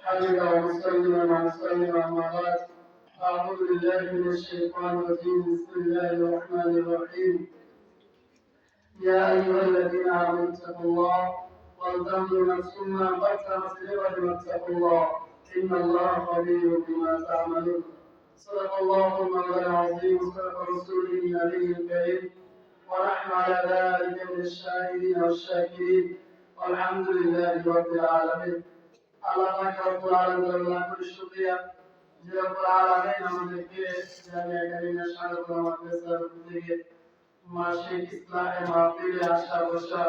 حمدا ومسلما ومسلما أما بعد أعوذ بالله من الشيطان الرجيم بسم الله الرحمن الرحيم يا أيها الذين آمنوا اتقوا الله ولتنظر نفس ما قدمت لغد واتقوا الله إن الله خبير بما تعملون صدق الله مولانا العظيم وصدق رسوله النبي الكريم ونحن على ذلك من الشاهدين والشاكرين والحمد لله رب العالمين আল্লাহ পাক রব্বুল আলামিনের লাখো শুকরিয়া যে রব্বুল আলামিন আমাদেরকে জামিয়া কারিমা শারকুল মাদ্রাসার থেকে মাসিক ইসলামে মাহফিলে আসা বসা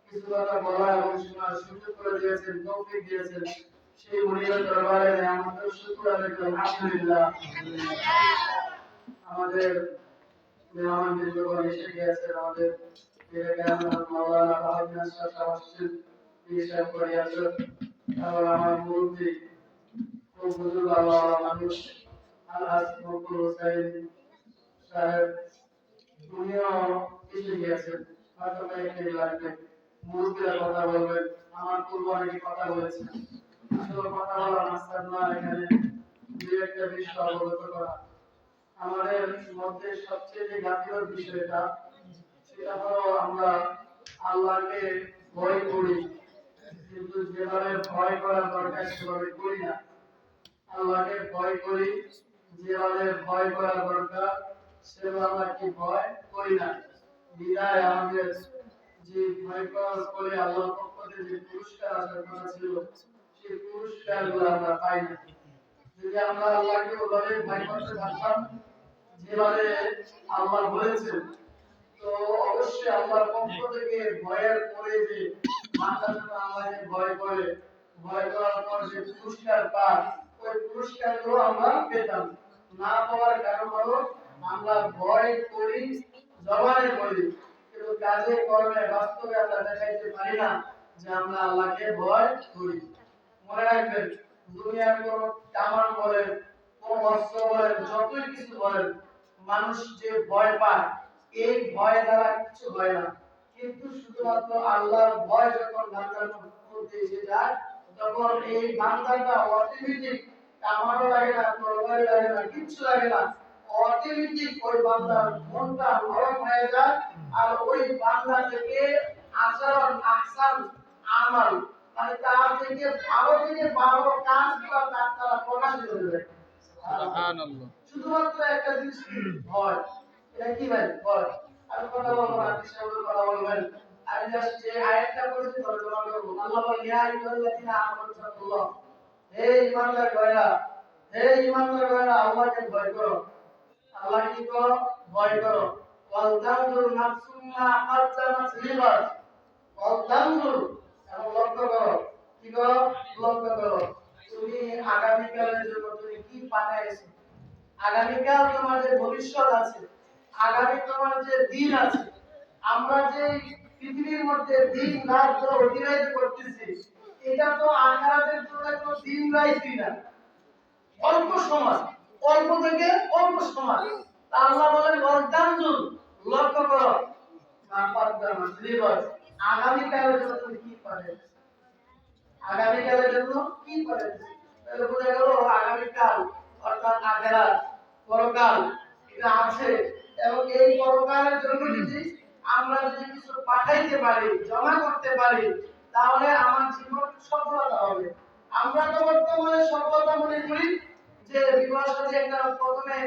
কিছু কথা বলা এবং শোনার সুযোগ করে দিয়েছেন তৌফিক দিয়েছেন সেই মুনিবের দরবারে আমাদের শুকর আদায় করি আলহামদুলিল্লাহ। আমাদের মেহমান বিন্দুগণ এসে গিয়েছেন, আমাদের মাওলানা বাহাদুর শাহ সাহেব আসছেন, পেশা করে আছেন, আর আমার মুরব্বী খুব বুজুর্গ আল্লাহ মানুষ আলহাজ মকবুল হোসেন সাহেব উনিও এসে গিয়েছেন। হয়তো একটি লাগবে মুরব্বীরা কথা বলবেন, আমার পূর্ব অনেকে কথা বলেছেন। আসলে কথা বলার মাস্টার না, এখানে দু একটা বিষয় অবগত করা। আমাদের মধ্যে সবচেয়ে যে গাফিলতির বিষয়টা সেটা হলো আমরা আল্লাহকে ভয় করি, কিন্তু যেভাবে ভয় করার দরকার সেভাবে করি না। আল্লাহকে ভয় করি, যেভাবে ভয় করার দরকার সেভাবে আল্লাহকে ভয় করি না। বিদায় আমাদের যে ভয় করার পরে আল্লাহর পক্ষ থেকে যে পুরস্কার আসার কথা ছিল সেই পুরস্কারগুলো আমরা পাই না। যদি আমরা আল্লাহকে ওভাবে ভয় করতে পারতাম যেভাবে আল্লাহ বলেছেন, তো অবশ্যই আল্লাহর পক্ষ থেকে ভয়ের পরে যে বান্দা আল্লাহকে ভয় করে, ভয় করার পর যে পুরস্কার পায় ওই পুরস্কারগুলো আমরা পেতাম। না পাওয়ার কারণ হলো আমরা ভয় করি, জবানে বলি, কিন্তু কাজে কর্মে বাস্তবে আমরা দেখাইতে পারি না যে আমরা আল্লাহকে ভয় করি। মনে রাখবেন, দুনিয়ার কোন কামান বলেন, কোন অস্ত্র বলেন, যতই কিছু বলেন, মানুষ যে ভয় পায় এই ভয় দ্বারা কিছু হয় না। কিন্তু শুধুমাত্র আল্লাহর ভয় যখন বান্দার মধ্যে এসে যায় তখন এই বান্দাটা অটোমেটিক কামানো লাগে না, তরবারি লাগে না, কিচ্ছু লাগে না, অটোমেটিক ওই বান্দার মনটা নরম হয়ে যায়। আর ওই বান্দা থেকে আচরণ আহসান আমাল মানে তার থেকে ভালো কাজগুলো তারা প্রকাশিত হবে। সুবহানাল্লাহ। শুধুমাত্র একটা জিনিস ভয়, এটা কি ভাই ভয়। আমি কথা বলবো না, বিষয়গুলো কথা বলবেন। আমি জাস্ট যে আয়াতটা পড়েছি তর্জমা করব। আল্লাহ বলে ইয়া আইয়ুহাল্লাযীনা আমানু তাকুল্লাহ, হে ঈমানদার ভাইরা, হে ঈমানদার ভাইরা, আল্লাহকে ভয় করো। আল্লাহকে কি করো? ভয় করো। ওয়াল তানজুর নাফসুম মা কাদ্দামাত লিগাদ, ওয়াল তানজুর এবং লক্ষ্য করো। কি করো? লক্ষ্য করো তুমি আগামীকালের জন্য তুমি কি পাঠাইছো। আগামীকাল তোমার যে ভবিষ্যৎ আছে, আগামী তোমার যে দিন আছে, আমরা যে পৃথিবীর মধ্যে দিন রাত ধরে অতিবাহিত করতেছি, এটা তো আখিরাতের জন্য কোনো দিন রাতই না, অল্প সময়, অল্প থেকে অল্প সময়। আল্লাহ বলেন ওয়াদানজুর, লক্ষ্য করো আগামীকালের জন্য তুমি কি পাঠাইছো, আগামীকালের জন্য কি পাঠাইছো। তাহলে বোঝা গেল আগামীকাল অর্থাৎ আখিরাত, পরকাল এটা আছে। এবং এই পরকালের জন্য যদি আমরা যদি কিছু পাঠাইতে পারি, জমা করতে পারি, তাহলে আমার জীবন সফলতা হবে। আমরা তো বর্তমানে সফলতা মনে করি যে বিবাহ সাথে একটা প্রথমে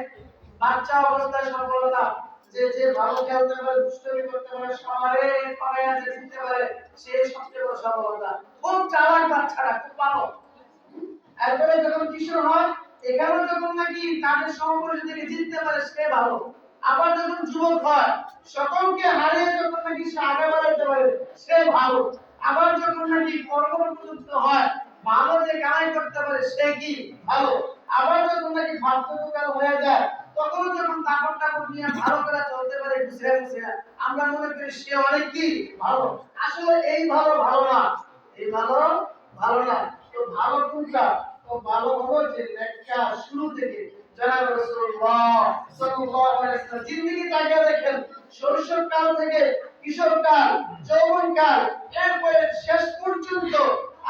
বাচ্চা অবস্থায় সফলতা, যে যে ভালো খেলতে পারে, দুষ্টমি করতে পারে, সবারে পায়ে আছে জিততে পারে, সেই সবচেয়ে বড় সফলতা। খুব চালাক বাচ্চারা, খুব ভালো। এরপরে যখন কিশোর হয়, এখানে যখন নাকি তাদের সমপরিচয় থেকে জিততে পারে সে ভালো। আবার যখন যুবক হয়, সকলকে হারিয়ে যখন নাকি সে আগে বাড়াতে পারে সে ভালো। আবার যখন নাকি কর্মপ্রযুক্ত হয়, ভালো যে কামাই করতে পারে সে কি ভালো। আবার যখন নাকি বাধ্যতামূলক হয়ে যায়, তখন যখন কাপড় নিয়ে ভালো করে চলতে পারে গুছিয়ে গুছিয়ে, আমরা মনে করি সে অনেক কি ভালো। আসলে এই ভালো ভালো না, এই ভালো ভালো না। তো ভালো কোনটা? তো ভালো হলো যে নেককার শুরু থেকে জনাব রাসূলুল্লাহ সাল্লাল্লাহু আলাইহি ওয়াসাল্লাম জিন্দেগি তাকিয়ে দেখেন, শৈশবকাল থেকে কিশোরকাল, যৌবনকাল, এরপরে শেষ পর্যন্ত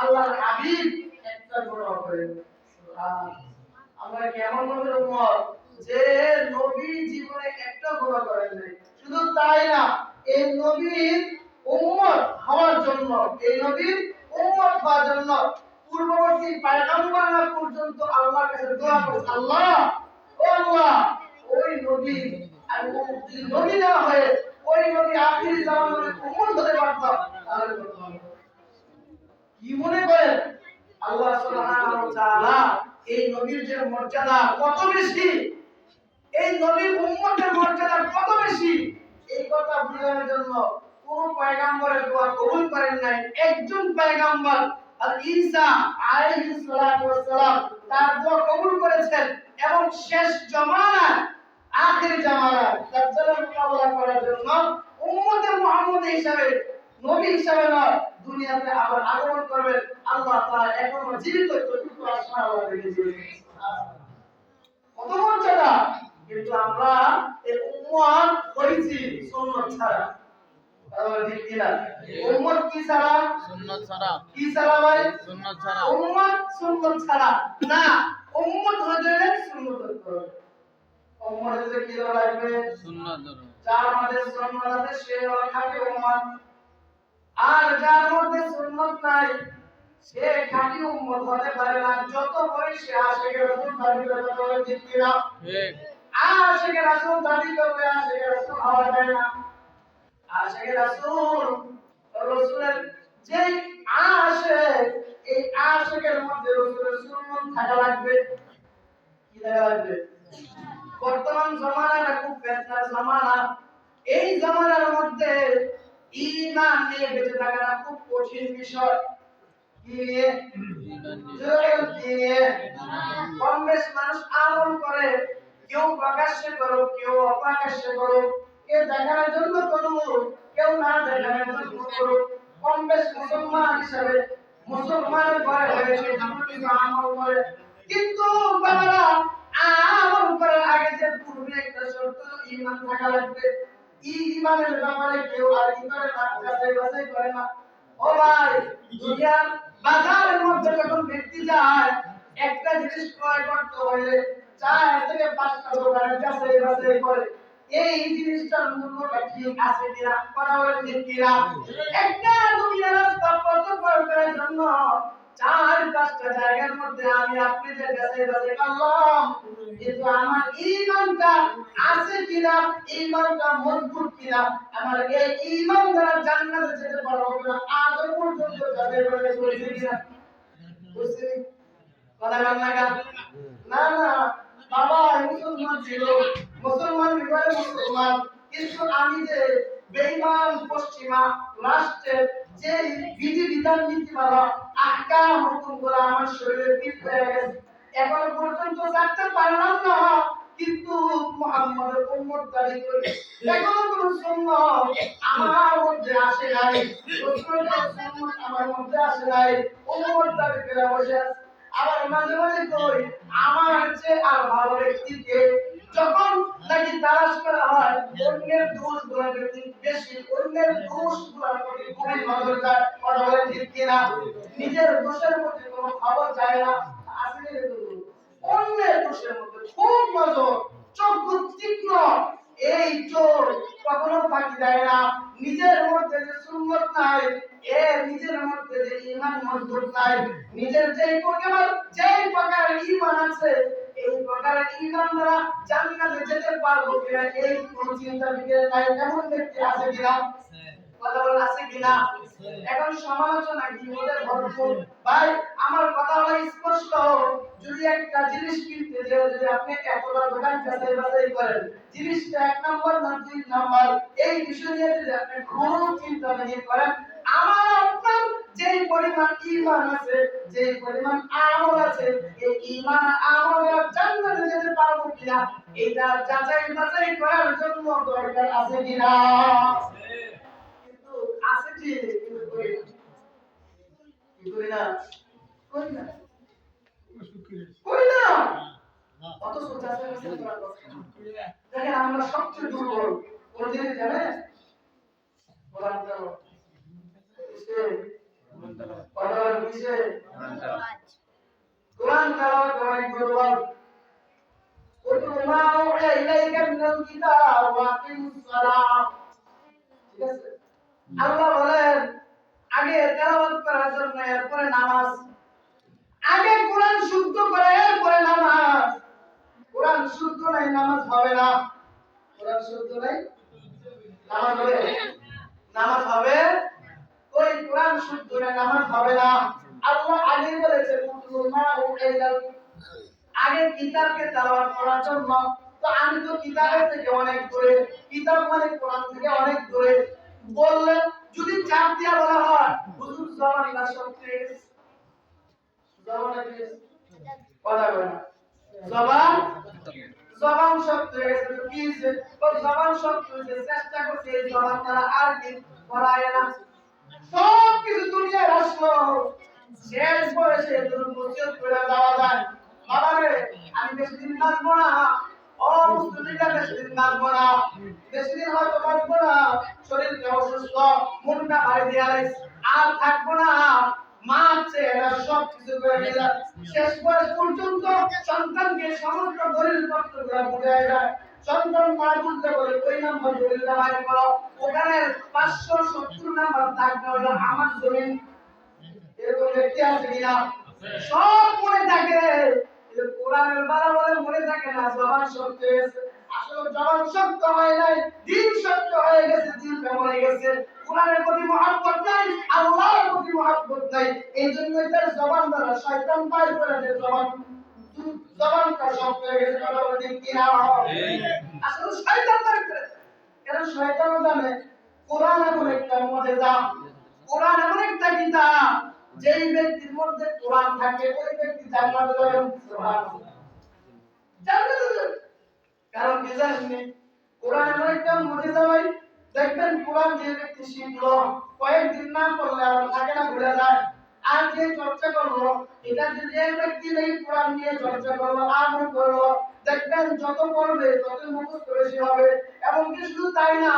আল্লাহর হাবিব একটা একটা গুনাহ করেন। আমরা কেমন নবীর উম্মত যে নবী জীবনে একটা গুনাহ করেন নাই। শুধু তাই না, এই নবীর উম্মত হওয়ার জন্য, এই নবীর উম্মত হওয়ার জন্য পূর্ববর্তী পয়গম্বররা পর্যন্ত আল্লাহর কাছে দোয়া করেছে, আল্লাহ ও আল্লাহ ওই নবী আর যদি নবী না হয়ে ওই নবী আখির জামানার উম্মত হতে পারতাম তাহলে কত ভালো। কি মনে করেন আল্লাহ সুবহানাহু ওয়া তাআলা এই নবীর যে মর্যাদা কত বেশি, এই নবীর উম্মতের মর্যাদা কত বেশি, এই কথা বোঝানোর জন্য কোন পয়গম্বরের দোয়া কবুল করেন নাই। একজন পয়গম্বর আর ঈসা আলাইহিস সালাতু ওয়াস সালাম তার দোয়া কবুল করেছেন এবং শেষ জামানায় আখির জামানায় দাজ্জালের মোকাবেলা করার জন্য উম্মতে মুহাম্মদ হিসাবে নবী হিসাবে নয় দুনিয়াতে আবার আগমন করবেন আল্লাহ তাআলা এখনো জীবিত চতুর্থ আসমান আল্লাহ রেখেছেন। কত মর্যাদা, কিন্তু আমরা এই উম্মত হইছি সুন্নাত ছাড়া। ঠিক কিনা? উম্মত কি ছাড়া? সুন্নাত ছাড়া। কি ছাড়া ভাই? সুন্নাত ছাড়া। উম্মত সুন্নাত ছাড়া না, উম্মত হলে সুন্নাত ধরতে হবে। উম্মত হলে কি ধরা লাগবে? সুন্নাত ধরো। যার মধ্যে সুন্নাত আছে সে হলো খাঁটি উম্মত, আর যার মধ্যে সুন্নাত নাই সে খাঁটি উম্মত হতে পারে না। যত বড় সে আশিক রাসূল দাবি করতে পারে, ঠিক কিনা? ঠিক। আশিক রাসূল দাবি করবে, আশিক রাসূল হওয়া যায় না। আশিক রাসূল রাসূলের যে আশিক, এই আশিকের মধ্যে রাসূলের সুন্নাত থাকা লাগবে। কি থাকা লাগবে? বর্তমান জামানাটা খুব ফেতনার জামানা। এই জামানার মধ্যে ঈমান নিয়ে বেঁচে থাকাটা খুব কঠিন বিষয়। কি নিয়ে? কম বেশ মানুষ আমল করে, কেউ প্রকাশ্যে করো, কেউ অপ্রকাশ্যে করো, কেউ দেখানোর জন্য করো, কেউ না দেখানোর জন্য করো। কম বেশ মুসলমান হিসাবে মুসলমানের ঘরে হয়েছে কিছু আমল করে, কিন্তু বাবারা আমল করার আগে যে পূর্বে একটা শর্ত ঈমান থাকা লাগবে। ঈমানের ব্যাপারে কেউ আর ঈমানের যাচাই করে না। ও ভাই, দুনিয়ার বাজারের মধ্যে যখন ব্যক্তি যায় একটা জিনিস ক্রয় করতে হলে 4 থেকে 5টা দোকানের যাচাই করে এই জিনিসটার মূল্যটা ঠিক আছে কিনা, কথা বলে ঠিক কিনা। একটা দুনিয়ার রাস্তা পথ করার জন্য 4-5টা জায়গার মধ্যে আমি আপনি যে যাচাই করলাম কিন্তু আমার ঈমানটা আছে কিনা, ঈমানটা মজবুত কিনা, আমার এই ঈমান দ্বারা জান্নাতে যেতে পারবো কিনা আজ পর্যন্ত যাচাই করে চলেছি কিনা। বুঝছেন কথা বল না না বাবা মুসলমান ছিল, মুসলমান বিবাহে মুসলমান, কিন্তু আমি যে বেঈমান পশ্চিমা রাষ্ট্রের যে বিধিবিধান নীতিমালা আহকাম হুকুমগুলো আমার শরীরে ফিট হয়ে গেছে, এখন পর্যন্ত জানতে পারলাম না, কিন্তু মুহাম্মদের উম্মত দাবি করি। এখনো কোন সুন্নাত আমার মধ্যে আসে নাই, রাসূলের সুন্নাত আমার মধ্যে আসে নাই, উম্মত দাবি করে বসে আছে। আবার মাঝে মাঝে কই আমার চেয়ে আর ভালো ব্যক্তিকে যখন নাকি তালাশ করা হয় অন্যের দোষগুলো বেশি, অন্যের দোষগুলোর প্রতি খুবই নজর যায়, কথা বলে ঠিক কিনা। নিজের দোষের মধ্যে কোনো খবর যায় না, আসলে অন্যের দোষের মধ্যে খুব নজর, চক্ষু তীক্ষ্ণ। এই চোর কখনো ফাঁকি দেয় না। নিজের মধ্যে যে সুন্নাত নাই, নিজের মধ্যে যে ঈমান মজবুত নাই, নিজের যে প্রকার ঈমান আছে এই প্রকার ঈমান দ্বারা জান্নাতে যেতে পারবো কিনা এই কোন চিন্তা বিকেল নাই। এমন ব্যক্তি আছে কিনা, কথা বল আছে কিনা। এখন সমালোচনা কি বলে ভরপুর। ভাই আমার কথা হলো স্পষ্ট, যদি একটা জিনিস কিনতে যাও, যদি আপনি এতটা দোকান যাচাই করেন জিনিসটা 1 নাম্বার না 2 নাম্বার, এই বিষয় নিয়ে যদি আপনি খুব চিন্তা করেন, আমার আপনার যে পরিমাণ ঈমান আছে, যে পরিমাণ আমল আছে, এই ঈমান আমলের জান্নাতে যেতে পারবো কিনা এটা যাচাই করার জন্য দরকার আছে কিনা। কিন্তু আছে ঠিক, কিন্তু করি না। কি করি না? করি না, করি না। অথচ যাচাই করার দরকার। দেখেন আমরা সবচেয়ে দুর্বল কোন জিনিস জানেন? কোরআন তেলাওয়াত। কিসে? কোরআন তেলাওয়াত। কিসে? কোরআন তেলাওয়াত অনেক দুর্বল। উতলু মা উহিয়া ইলাইকা মিনাল কিতাব ওয়া আকিমুস সালাহ। ঠিক আছে, আল্লাহ বলেন আগে তেলাওয়াত করার জন্য, এরপরে নামাজ। আগে কোরআন শুদ্ধ করে এরপরে নামাজ। কোরআন শুদ্ধ নাই নামাজ হবে না। কোরআন শুদ্ধ নাই নামাজ হবে? নামাজ হবে? ওই কোরআন শুদ্ধ নাই নামাজ হবে না। আল্লাহ আগে বলেছে উতলু মা উহিয়া, আগে কিতাবকে তেলাওয়াত করার জন্য। তো আমি তো কিতাবের থেকে অনেক দূরে, কিতাব মানে কোরআন থেকে অনেক দূরে। বললে যদি চাপ দিয়া বলা হয় হুজুর জবান না শক্তি, জবান কি কথা বলে না, জবান জবান শক্ত হয়ে গেছে। তো কি হয়েছে? তো জবান শক্ত হয়েছে, চেষ্টা করছে এই জবান তারা আর কি করায় না। সব কিছু দুনিয়ায় আসলো, শেষ বয়সে দুর্মুচিত করে দেওয়া যায়। বাবা রে, আমি বেশি দিন বাঁচবো না, ও মুসলিমরা বেশি দিন বাঁচবো না, বেশি দিন হয়তো বাঁচবো না, শরীরটা অসুস্থ, মনটা ভারী দিয়ে আর থাকবো না। মা চেয়ে সব কিছু করে দিলাম, শেষ বয়স পর্যন্ত সন্তানকে সমস্ত দলিল পত্র করে বুঝায় যায়। সন্তান না বুঝতে বলে ওই নাম্বার দলিলটা বাইর করো, ওখানে 570 নাম্বার থাকবে হলো আমার জমিন। এরকম ব্যক্তি আছে কিনা? সব মনে থাকে, কোরআনের বালা বলে মনে থাকে না, জবান শক্ত হয়েছে। আসলে জবান শক্ত হয় নাই, দিল শক্ত হয়ে গেছে, দিলটা মরে গেছে। কোরআনের প্রতি মহব্বত নাই, আল্লাহর প্রতি মহব্বত নাই। এই জন্যই তার জবান দ্বারা শয়তান বাইর করে দেয়। জবানটা শক্ত হয়ে গেছে, কথা বলে ঠিক কিনা? আসলে শয়তান বাইর করে, কারণ শয়তানও জানে কোরআন এমন একটা মুজিজা, কোরআন এমন একটা কিতাব, যেই ব্যক্তির মধ্যে কোরআন থাকে ওই ব্যক্তি জান্নাতে যাবে। সুবহানাল্লাহ, জান্নাতে যাবে। কারণ কি জানেন, কোরআন এমন একটা মুজিজা ভাই। দেখবেন কোরআন যে ব্যক্তি শিখলো, কয়েকদিন না পড়লে আর থাকে না, ভুলে যায়। আর যে চর্চা করলো, এটা যদি এক ব্যক্তি এই কোরআন নিয়ে চর্চা করলো, আমল করলো, দেখবেন যত পড়বে তত মুখস্থ বেশি হবে। এবং কি শুধু তাই না,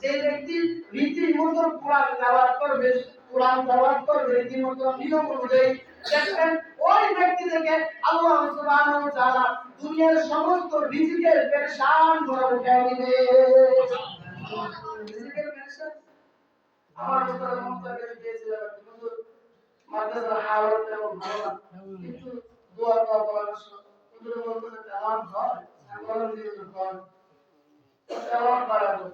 যে ব্যক্তি রীতিমতো কোরআন তেলাওয়াত করবে, কোরআন তেলাওয়াত করবে রীতিমতো নিয়ম অনুযায়ী, দেখবেন ওই ব্যক্তি থেকে আল্লাহ সুবহানাহু ওয়া তাআলা দুনিয়ার সমস্ত রিজিকের পেরেশান করে উঠায় দিবে। রিজিকের পেরেশান আমার উস্তাদ মুস্তাকে দিয়েছিলেন, কিন্তু মাদ্রাসার হালত তেমন ভালো না, কিন্তু দোয়া পরামর্শ কিন্তু বলতে তেলাওয়াত হয়, আমি বললাম যে হয় তেলাওয়াত বাড়াবো।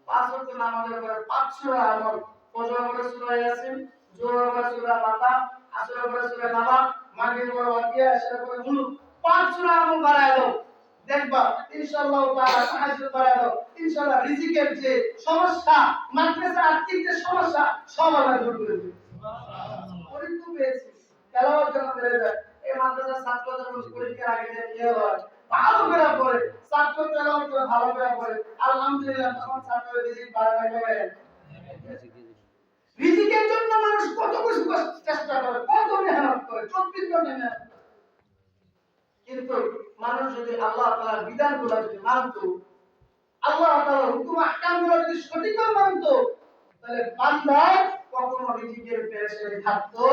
5 ওয়াক্ত নামাজের পরে 5 সূরা আমল, ফজর পরে সূরা ইয়াসিন, জোহর পরে সূরা বাতা, আসর পরে সূরা নাবা, মাগরিব পরে ওয়াকিয়া, ইশা পরে মুলক। 5 সূরা আমল বাড়ায় দাও, দেখবা ইনশাআল্লাহ তাআলা সাহায্য বাড়ায় দাও। ইনশাআল্লাহ রিজিকের যে সমস্যা, মাদ্রাসা আর্থিক যে সমস্যা সব আল্লাহ দূর করে দিবে। পরীক্ষা পেয়েছি, তেলাওয়াত যখন বেড়ে যায়, এই মাদ্রাসার ছাত্র যখন পরীক্ষার আগে যে কি হয়, ভালো করে পড়ে, ছাত্র তেলাওয়াত করে ভালো করে পড়ে, আলহামদুলিল্লাহ তখন ছাত্রের রিজিক বাড়ে না কমে? রিজিকের জন্য মানুষ কত কিছু চেষ্টা করে, কত মেহনত করে, 24 ঘন্টা মেহনত। কিন্তু মানুষ যদি আল্লাহ তাআলার বিধানগুলো যদি মানত, আল্লাহ তাআলার হুকুম আহকামগুলো যদি সঠিকভাবে মানত, তাহলে বান্দা কখনো রিজিকের পেরেশানি থাকতো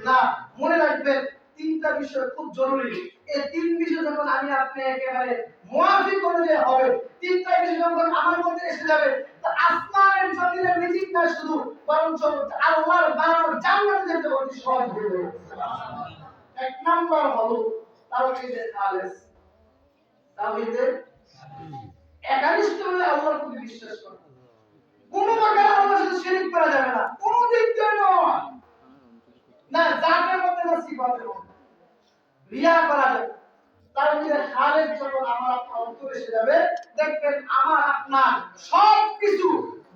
না। মনে রাখবেন, তিনটা বিষয় খুব জরুরি। এই তিন বিষয় যখন আমি আপনি একেবারে মুয়াফিক অনুযায়ী হবে, তিনটা বিষয় যখন আমার মধ্যে এসে যাবে, তো আসমানের জমিনের রিজিক না শুধু, বরং আল্লাহর বানানো জান্নাতে যেতে অতি সহজ হয়ে যাবে। এক নাম্বার হলো তাওহীদে খালেস। তাওহীদে একানিষ্ঠ হলে আল্লাহর প্রতি বিশ্বাস করা, কোনো প্রকার আল্লাহর সাথে শিরক করা যাবে না, কোনো দিক দিয়ে নয়, না জাতের মধ্যে না সিফাতের মধ্যে রিয়া করা যাবে। তাওহীদে খালেস যখন আমার আপনার অন্তরে এসে যাবে, দেখবেন আমার আপনার সবকিছু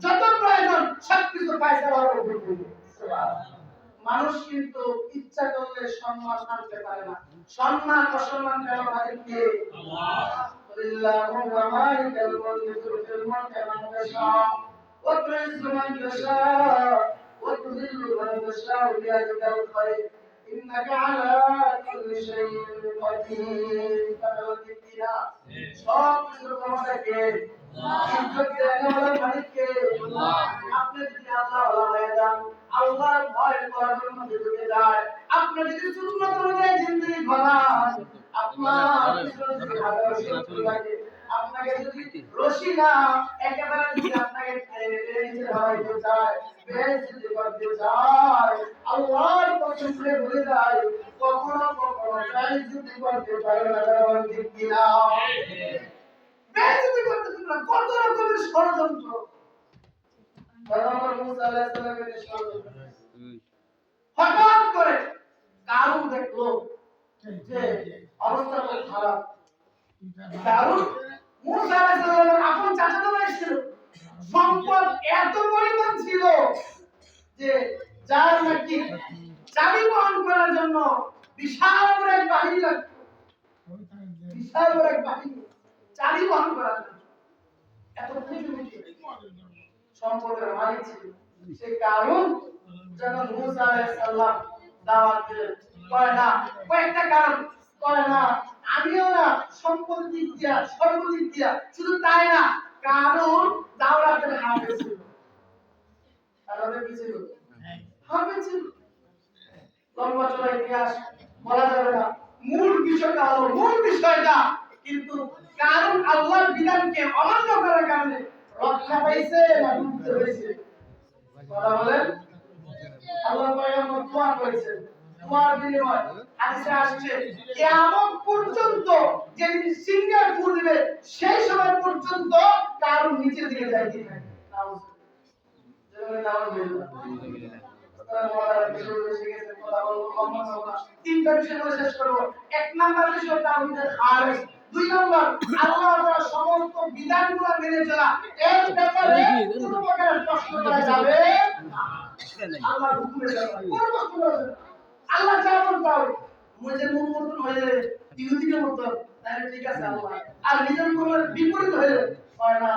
যত প্রয়োজন সবকিছু ফায়সালা হবে। সুবহানাল্লাহ। মানুষ কিন্তু ইচ্ছা করলে সম্মান আনতে পারে না। সম্মান অসম্মান কেন মালিককে? আল্লাহ। আল্লাহু ওয়া মালিকাল মুলকি তুতিল মুলকা মান তাশা ওয়া তুইজ্জু মান তাশা ওয়া তুযিল্লু মান তাশা বিয়াদিকাল খায়র ইন্নাকা আলা কুল্লি শাইইন কাদির। তাআলা সব কিছু ক্ষমতাকে ইজ্জত দেওয়ার মালিককে আল্লাহ। আপনি যদি আল্লাহ হয়ে যান, আল্লাহর ভয় করার জন্য যদি যায়, আপনি যদি সুন্নাত অনুযায়ী জিন্দেগি বানান, আপনার যদি হাজার শত্রু লাগে, আপনাকে যদি রশি না একেবারে যদি আপনাকে টেনে নিচে নামাইতে চায়, বেইজ্জতি করতে চায়, আল্লাহর কসম করে বলে যায় কখনো কখনো বেইজ্জতি করতে পারে না। কারণ ঠিক কিনা? বেইজ্জতি করতে তোমরা কত রকমের ষড়যন্ত্র। পয়গম্বর মুসা আলাইহিস সালামের ষড়যন্ত্র। হঠাৎ করে কারণ দেখলো যে অবস্থা খুব খারাপ। কারণ মুসা আলাইহিস সালামের আপন চাচাতো ভাই ছিল, সম্পদ এত পরিমাণ ছিল যে যার নাকি চাবি বহন করার জন্য বিশাল বড় এক বাহিনী লাগতো। বিশাল বড় এক বাহিনী চাবি বহন করার জন্য এত সম্পদের মালিক ছিল। সে কারণ যখন মুসা আলাইহিস সালাম দাওয়াত দিলেন, কয় না, কয়েকটা কারণ, কয় না আমিও না সম্পদের দিক দিয়া সর্বদিক দিয়া, শুধু তাই না কারণ দাওরাতের হাফেজ ছিল। তাহলে কি ছিল? হাফেজ ছিল। লম্বা চড়া ইতিহাস বলা যাবে না, মূল বিষয়টা হলো মূল বিষয়টা কিন্তু কারণ আল্লাহর বিধানকে অমান্য করার কারণে রক্ষা পাইছে না ডুবতে হয়েছে? কথা বলেন। আল্লাহ পয়গম্বর দোয়া করেছেন, দোয়ার বিনিময়ে হাদিসে আসছে কিয়ামত পর্যন্ত যেদিন সিঙ্গার ফুল দিবে সেই সময় পর্যন্ত কারণ নিচের দিকে যাইতে থাকে। তিনটা বিষয় বলে শেষ করবো। এক নাম্বার বিষয় তাওহীদের খালেস, দুই নাম্বার আল্লাহ তাআলার সমস্ত বিধানগুলো মেনে চলা। এর ব্যাপারে কোনো প্রকার প্রশ্ন করা যাবে না। আল্লাহর হুকুমে চলা, কোনো প্রশ্ন করা যাবে না। আল্লাহ যা বলবেন মুজে মুখ মতন হয়ে ইহুদিদের মতো, তাহলে ঠিক আছে আল্লাহ, আর নিজের কোনের বিপরীত হয়ে হয় না,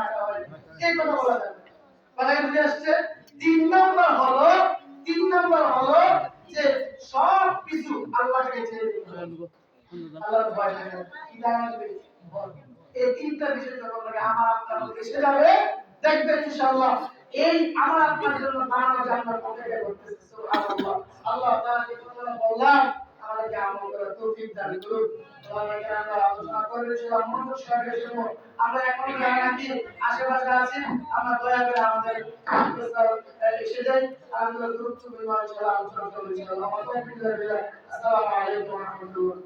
এই কথা বলা যাবে। কথা বুঝে আসছে? তিন নাম্বার হলো যে সব কিছু আল্লাহকে ছেড়ে দিতে হবে। আল্লাহর ভয় থাকে, ইলাহি বল। এই তিনটা বিষয় যখন আমার আপনার মধ্যে এসে যাবে, দেখবেন ইনশাআল্লাহ এই আমার আপনার জন্য বানানো জান্নাত অপেক্ষা করতেছে। সুবহানাল্লাহ। আল্লাহ তাআলা যে কথা বললাম আমাদেরকে আমল করার তৌফিক দান করুন। আমাদেরকে আমরা আলোচনা করেছিলাম মনোযোগ সহকারে শুনবো। আমরা এখন যারা নাকি আশেপাশে আছি আমরা দয়া করে আমাদের এসে যাই, আমরা গুরুত্বপূর্ণ আলোচনা করেছিলাম। আসসালামু আলাইকুম ওয়া রাহমাতুল্লাহ।